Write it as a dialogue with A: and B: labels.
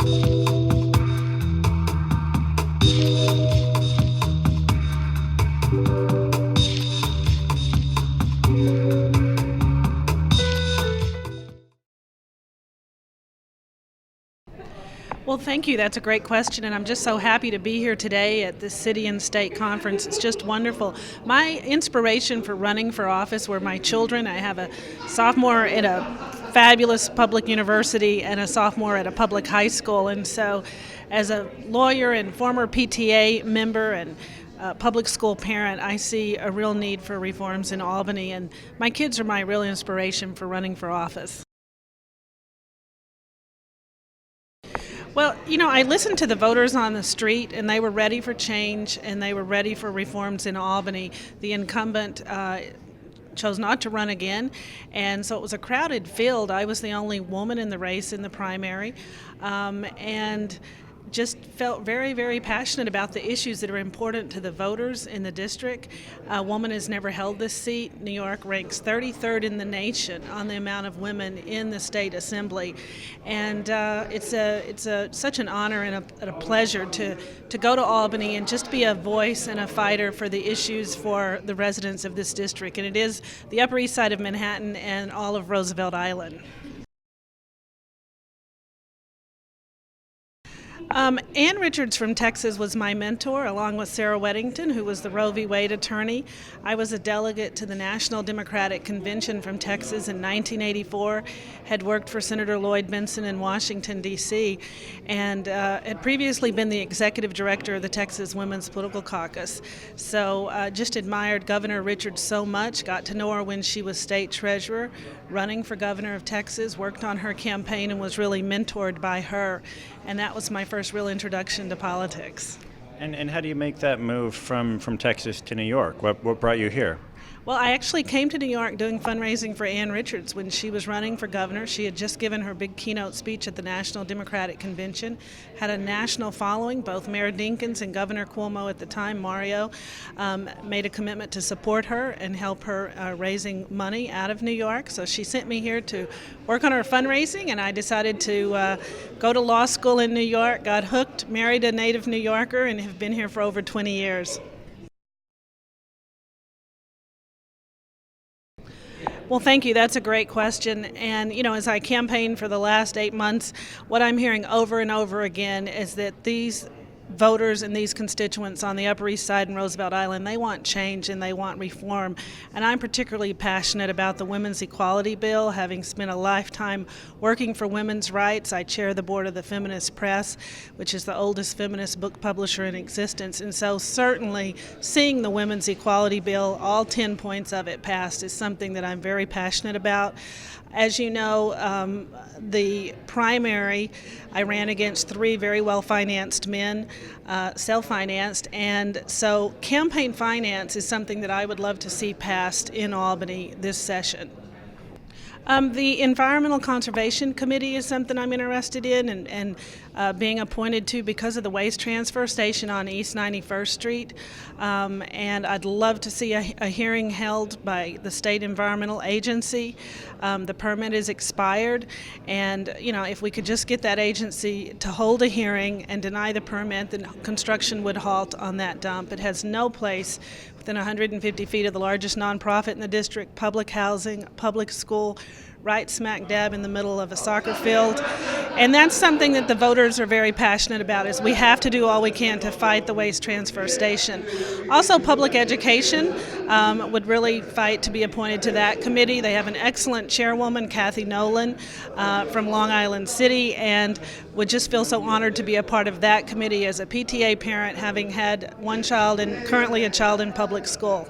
A: Well, thank you. That's a great question, and I'm just so happy to be here today at this city and state conference. It's just wonderful. My inspiration for running for office were my children. I have a sophomore at a fabulous public university and a sophomore at a public high school, and so as a lawyer and former PTA member and public school parent, I see a real need for reforms in Albany, and my kids are my real inspiration for running for office. Well, I listened to the voters on the street, and they were ready for change, and they were ready for reforms in Albany. The incumbent chose not to run again, and so it was a crowded field. I was the only woman in the race in the primary, and just felt very, very passionate about the issues that are important to the voters in the district. A woman has never held this seat. New York ranks 33rd in the nation on the amount of women in the state assembly, and it's such an honor and a pleasure to go to Albany and just be a voice and a fighter for the issues for the residents of this district. And it is the Upper East Side of Manhattan and all of Roosevelt Island. Ann Richards from Texas was my mentor, along with Sarah Weddington, who was the Roe v. Wade attorney. I was a delegate to the National Democratic Convention from Texas in 1984, had worked for Senator Lloyd Bentsen in Washington, D.C., and had previously been the executive director of the Texas Women's Political Caucus. So just admired Governor Richards so much, got to know her when she was state treasurer, running for governor of Texas, worked on her campaign, and was really mentored by her. And that was my first real introduction to politics.
B: And how do you make that move from Texas to New York? What brought you here?
A: Well, I actually came to New York doing fundraising for Ann Richards when she was running for governor. She had just given her big keynote speech at the National Democratic Convention, had a national following. Both Mayor Dinkins and Governor Cuomo at the time, Mario, made a commitment to support her and help her raising money out of New York. So she sent me here to work on her fundraising, and I decided to go to law school in New York, got hooked, married a native New Yorker, and have been here for over 20 years. Well, thank you. That's a great question. And, as I campaigned for the last 8 months, what I'm hearing over and over again is that these voters and these constituents on the Upper East Side and Roosevelt Island, they want change and they want reform. And I'm particularly passionate about the Women's Equality Bill, having spent a lifetime working for women's rights. I chair the board of the Feminist Press, which is the oldest feminist book publisher in existence. And so certainly seeing the Women's Equality Bill, all 10 points of it passed, is something that I'm very passionate about. As you know, the primary, I ran against 3 very well-financed men, self-financed, and so campaign finance is something that I would love to see passed in Albany this session. The Environmental Conservation Committee is something I'm interested in and being appointed to because of the waste transfer station on East 91st Street. And I'd love to see a hearing held by the State Environmental Agency. The permit is expired, and if we could just get that agency to hold a hearing and deny the permit, then construction would halt on that dump. It has no place within 150 feet of the largest nonprofit in the district, public housing, public school, right smack dab in the middle of a soccer field. And that's something that the voters are very passionate about, is we have to do all we can to fight the waste transfer station. Also, public education would really fight to be appointed to that committee. They have an excellent chairwoman, Kathy Nolan, from Long Island City, and would just feel so honored to be a part of that committee as a PTA parent, having had one child and currently a child in public school.